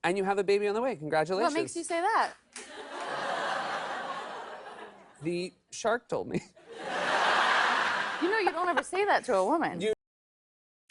And you have a baby on the way. Congratulations. What makes you say that? The shark told me. You know you don't ever say that to a woman.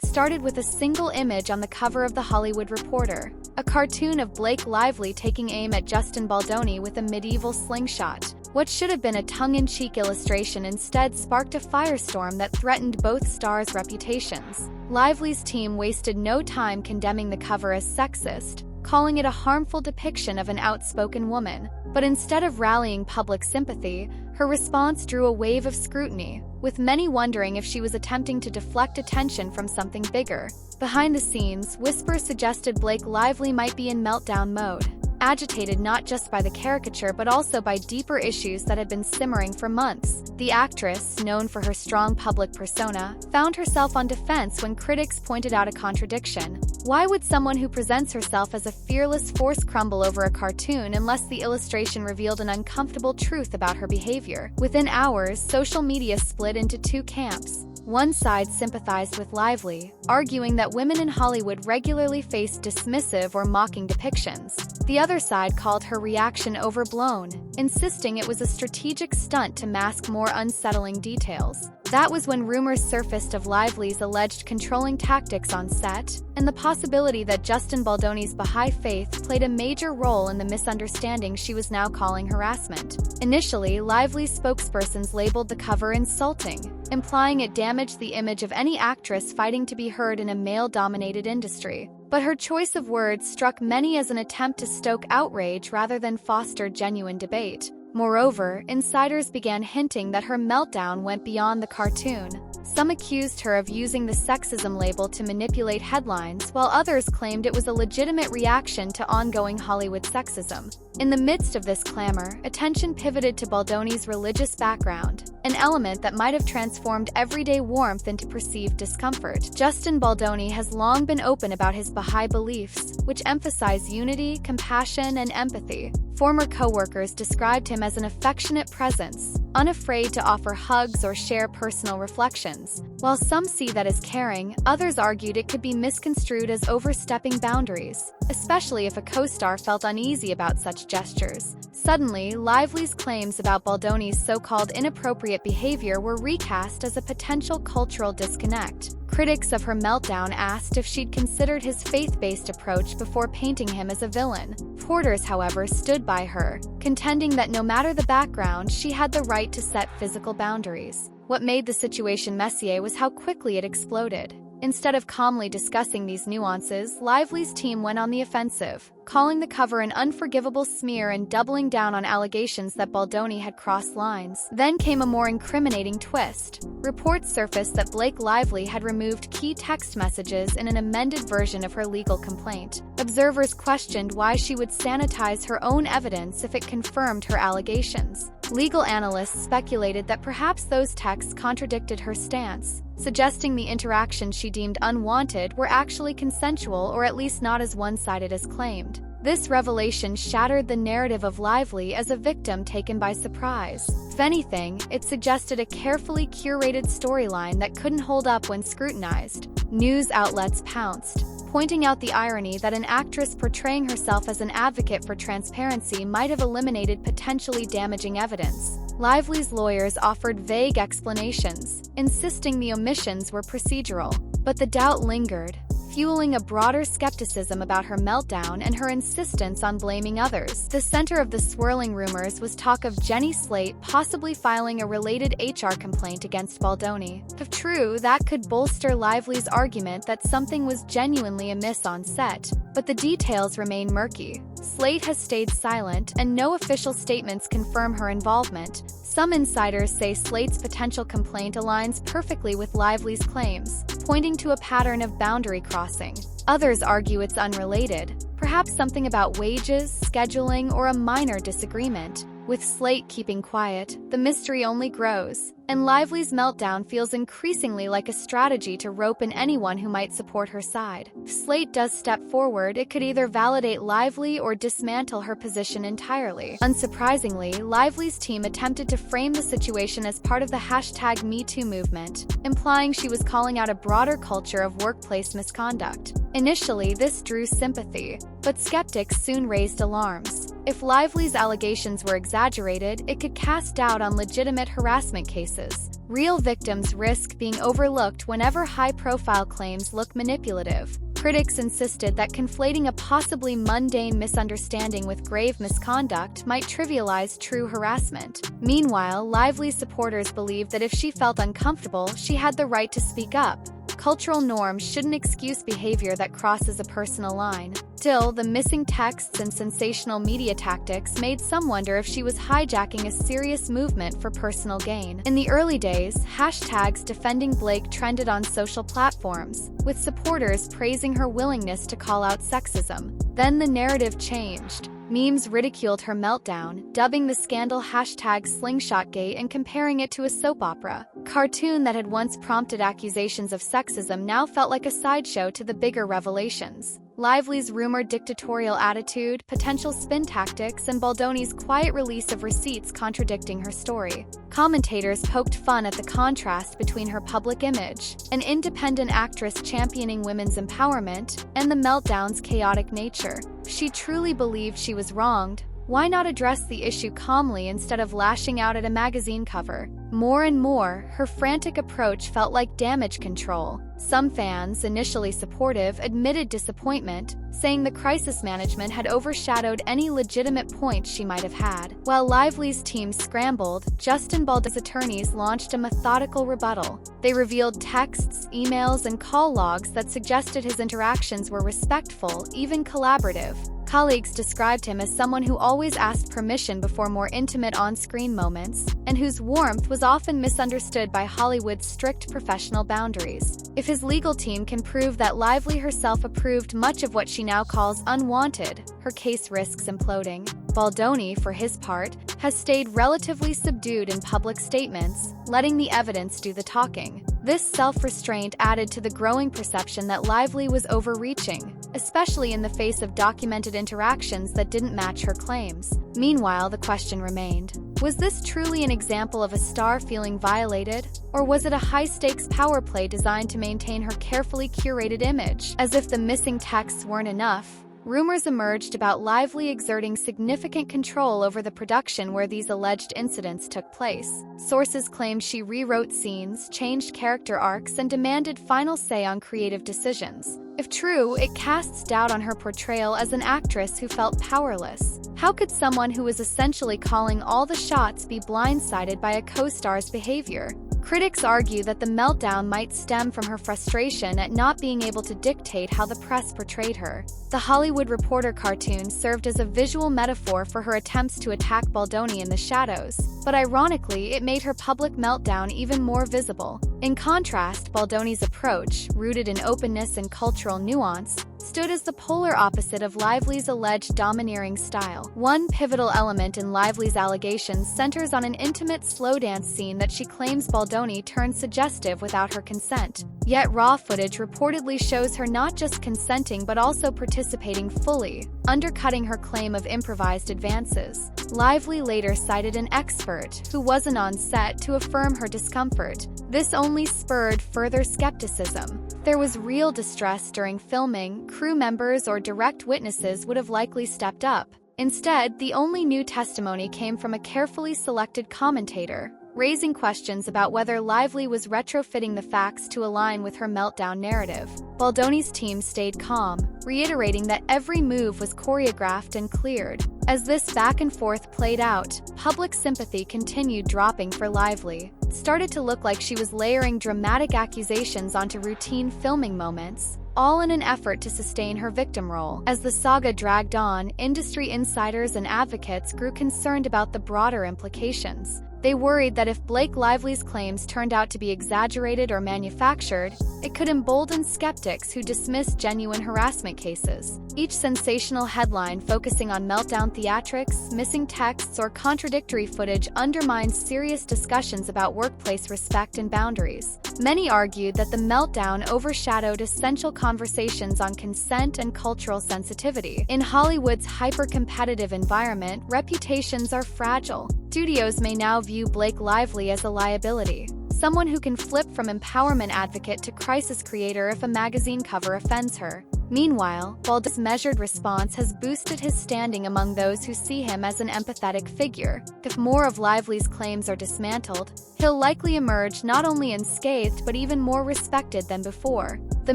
Started with a single image on the cover of The Hollywood Reporter, a cartoon of Blake Lively taking aim at Justin Baldoni with a medieval slingshot. What should have been a tongue-in-cheek illustration instead sparked a firestorm that threatened both stars' reputations. Lively's team wasted no time condemning the cover as sexist, calling it a harmful depiction of an outspoken woman. But instead of rallying public sympathy, her response drew a wave of scrutiny, with many wondering if she was attempting to deflect attention from something bigger. Behind the scenes, whispers suggested Blake Lively might be in meltdown mode, agitated not just by the caricature but also by deeper issues that had been simmering for months. The actress, known for her strong public persona, found herself on defense when critics pointed out a contradiction. Why would someone who presents herself as a fearless force crumble over a cartoon unless the illustration revealed an uncomfortable truth about her behavior? Within hours, social media split into two camps. One side sympathized with Lively, arguing that women in Hollywood regularly face dismissive or mocking depictions. The other side called her reaction overblown, insisting it was a strategic stunt to mask more unsettling details. That was when rumors surfaced of Lively's alleged controlling tactics on set, and the possibility that Justin Baldoni's Baha'i faith played a major role in the misunderstanding she was now calling harassment. Initially, Lively's spokespersons labeled the cover insulting, implying it damaged the image of any actress fighting to be heard in a male-dominated industry. But her choice of words struck many as an attempt to stoke outrage rather than foster genuine debate. Moreover, insiders began hinting that her meltdown went beyond the cartoon. Some accused her of using the sexism label to manipulate headlines, while others claimed it was a legitimate reaction to ongoing Hollywood sexism. In the midst of this clamor, attention pivoted to Baldoni's religious background, an element that might have transformed everyday warmth into perceived discomfort. Justin Baldoni has long been open about his Baha'i beliefs, which emphasize unity, compassion, and empathy. Former co-workers described him as an affectionate presence, unafraid to offer hugs or share personal reflections. While some see that as caring, others argued it could be misconstrued as overstepping boundaries, especially if a co-star felt uneasy about such gestures. Suddenly, Lively's claims about Baldoni's so-called inappropriate behavior were recast as a potential cultural disconnect. Critics of her meltdown asked if she'd considered his faith-based approach before painting him as a villain. Reporters, however, stood by her, contending that no matter the background, she had the right to set physical boundaries. What made the situation messier was how quickly it exploded. Instead of calmly discussing these nuances, Lively's team went on the offensive, calling the cover an unforgivable smear and doubling down on allegations that Baldoni had crossed lines. Then came a more incriminating twist. Reports surfaced that Blake Lively had removed key text messages in an amended version of her legal complaint. Observers questioned why she would sanitize her own evidence if it confirmed her allegations. Legal analysts speculated that perhaps those texts contradicted her stance, suggesting the interactions she deemed unwanted were actually consensual or at least not as one-sided as claimed. This revelation shattered the narrative of Lively as a victim taken by surprise. If anything, it suggested a carefully curated storyline that couldn't hold up when scrutinized. News outlets pounced, pointing out the irony that an actress portraying herself as an advocate for transparency might have eliminated potentially damaging evidence. Lively's lawyers offered vague explanations, insisting the omissions were procedural. But the doubt lingered, fueling a broader skepticism about her meltdown and her insistence on blaming others. The center of the swirling rumors was talk of Jenny Slate possibly filing a related HR complaint against Baldoni. If true, that could bolster Lively's argument that something was genuinely amiss on set, but the details remain murky. Slate has stayed silent, and no official statements confirm her involvement. Some insiders say Slate's potential complaint aligns perfectly with Lively's claims, pointing to a pattern of boundary crossing. Others argue it's unrelated, perhaps something about wages, scheduling, or a minor disagreement. With Slate keeping quiet, the mystery only grows, and Lively's meltdown feels increasingly like a strategy to rope in anyone who might support her side. If Slate does step forward, it could either validate Lively or dismantle her position entirely. Unsurprisingly, Lively's team attempted to frame the situation as part of the #MeToo movement, implying she was calling out a broader culture of workplace misconduct. Initially, this drew sympathy, but skeptics soon raised alarms. If Lively's allegations were exaggerated, it could cast doubt on legitimate harassment cases. Real victims risk being overlooked whenever high-profile claims look manipulative. Critics insisted that conflating a possibly mundane misunderstanding with grave misconduct might trivialize true harassment. Meanwhile, Lively's supporters believed that if she felt uncomfortable, she had the right to speak up. Cultural norms shouldn't excuse behavior that crosses a personal line. Still, the missing texts and sensational media tactics made some wonder if she was hijacking a serious movement for personal gain. In the early days, hashtags defending Blake trended on social platforms, with supporters praising her willingness to call out sexism. Then the narrative changed. Memes ridiculed her meltdown, dubbing the scandal #SlingshotGate and comparing it to a soap opera. Cartoon that had once prompted accusations of sexism now felt like a sideshow to the bigger revelations. Lively's rumored dictatorial attitude, potential spin tactics, and Baldoni's quiet release of receipts contradicting her story. Commentators poked fun at the contrast between her public image, an independent actress championing women's empowerment, and the meltdown's chaotic nature. If she truly believed she was wronged, why not address the issue calmly instead of lashing out at a magazine cover? More and more, her frantic approach felt like damage control. Some fans, initially supportive, admitted disappointment, saying the crisis management had overshadowed any legitimate points she might have had. While Lively's team scrambled, Justin Baldoni's attorneys launched a methodical rebuttal. They revealed texts, emails, and call logs that suggested his interactions were respectful, even collaborative. Colleagues described him as someone who always asked permission before more intimate on-screen moments, and whose warmth was often misunderstood by Hollywood's strict professional boundaries. If his legal team can prove that Lively herself approved much of what she now calls unwanted, her case risks imploding. Baldoni, for his part, has stayed relatively subdued in public statements, letting the evidence do the talking. This self-restraint added to the growing perception that Lively was overreaching, especially in the face of documented interactions that didn't match her claims. Meanwhile, the question remained: was this truly an example of a star feeling violated, or was it a high-stakes power play designed to maintain her carefully curated image? As if the missing texts weren't enough, rumors emerged about Lively exerting significant control over the production where these alleged incidents took place. Sources claimed she rewrote scenes, changed character arcs, and demanded final say on creative decisions. If true, it casts doubt on her portrayal as an actress who felt powerless. How could someone who was essentially calling all the shots be blindsided by a co-star's behavior? Critics argue that the meltdown might stem from her frustration at not being able to dictate how the press portrayed her. The Hollywood Reporter cartoon served as a visual metaphor for her attempts to attack Baldoni in the shadows, but ironically, it made her public meltdown even more visible. In contrast, Baldoni's approach, rooted in openness and cultural nuance, stood as the polar opposite of Lively's alleged domineering style. One pivotal element in Lively's allegations centers on an intimate slow dance scene that she claims Baldoni turned suggestive without her consent. Yet raw footage reportedly shows her not just consenting but also participating fully, undercutting her claim of improvised advances. Lively later cited an expert, who wasn't on set, to affirm her discomfort. This only spurred further skepticism. If there was real distress during filming, crew members or direct witnesses would have likely stepped up. Instead, the only new testimony came from a carefully selected commentator, raising questions about whether Lively was retrofitting the facts to align with her meltdown narrative. Baldoni's team stayed calm, reiterating that every move was choreographed and cleared. As this back and forth played out, public sympathy continued dropping for Lively. It started to look like she was layering dramatic accusations onto routine filming moments, all in an effort to sustain her victim role. As the saga dragged on, industry insiders and advocates grew concerned about the broader implications. They worried that if Blake Lively's claims turned out to be exaggerated or manufactured, it could embolden skeptics who dismiss genuine harassment cases. Each sensational headline focusing on meltdown theatrics, missing texts, or contradictory footage undermines serious discussions about workplace respect and boundaries. Many argued that the meltdown overshadowed essential conversations on consent and cultural sensitivity. In Hollywood's hyper-competitive environment, reputations are fragile. Studios may now view Blake Lively as a liability, someone who can flip from empowerment advocate to crisis creator if a magazine cover offends her. Meanwhile, Baldoni's measured response has boosted his standing among those who see him as an empathetic figure. If more of Lively's claims are dismantled, he'll likely emerge not only unscathed but even more respected than before. The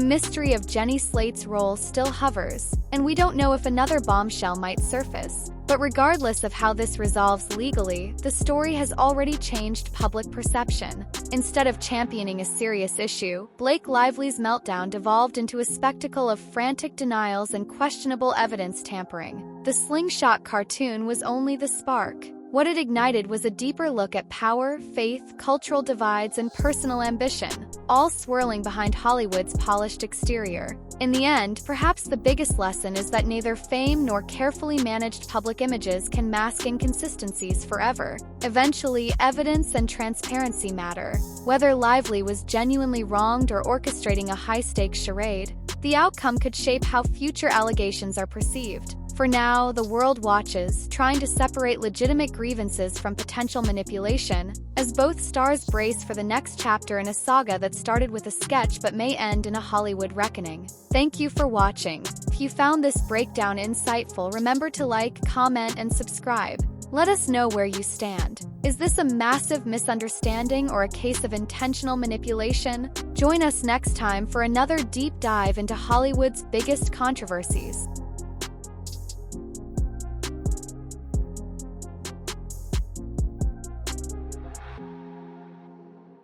mystery of Jenny Slate's role still hovers, and we don't know if another bombshell might surface. But regardless of how this resolves legally, the story has already changed public perception. Instead of championing a serious issue, Blake Lively's meltdown devolved into a spectacle of frantic denials and questionable evidence tampering. The slingshot cartoon was only the spark. What it ignited was a deeper look at power, faith, cultural divides, and personal ambition, all swirling behind Hollywood's polished exterior. In the end, perhaps the biggest lesson is that neither fame nor carefully managed public images can mask inconsistencies forever. Eventually, evidence and transparency matter. Whether Lively was genuinely wronged or orchestrating a high-stakes charade, the outcome could shape how future allegations are perceived. For now, the world watches, trying to separate legitimate grievances from potential manipulation, as both stars brace for the next chapter in a saga that started with a sketch but may end in a Hollywood reckoning. Thank you for watching. If you found this breakdown insightful, remember to like, comment, and subscribe. Let us know where you stand. Is this a massive misunderstanding or a case of intentional manipulation? Join us next time for another deep dive into Hollywood's biggest controversies.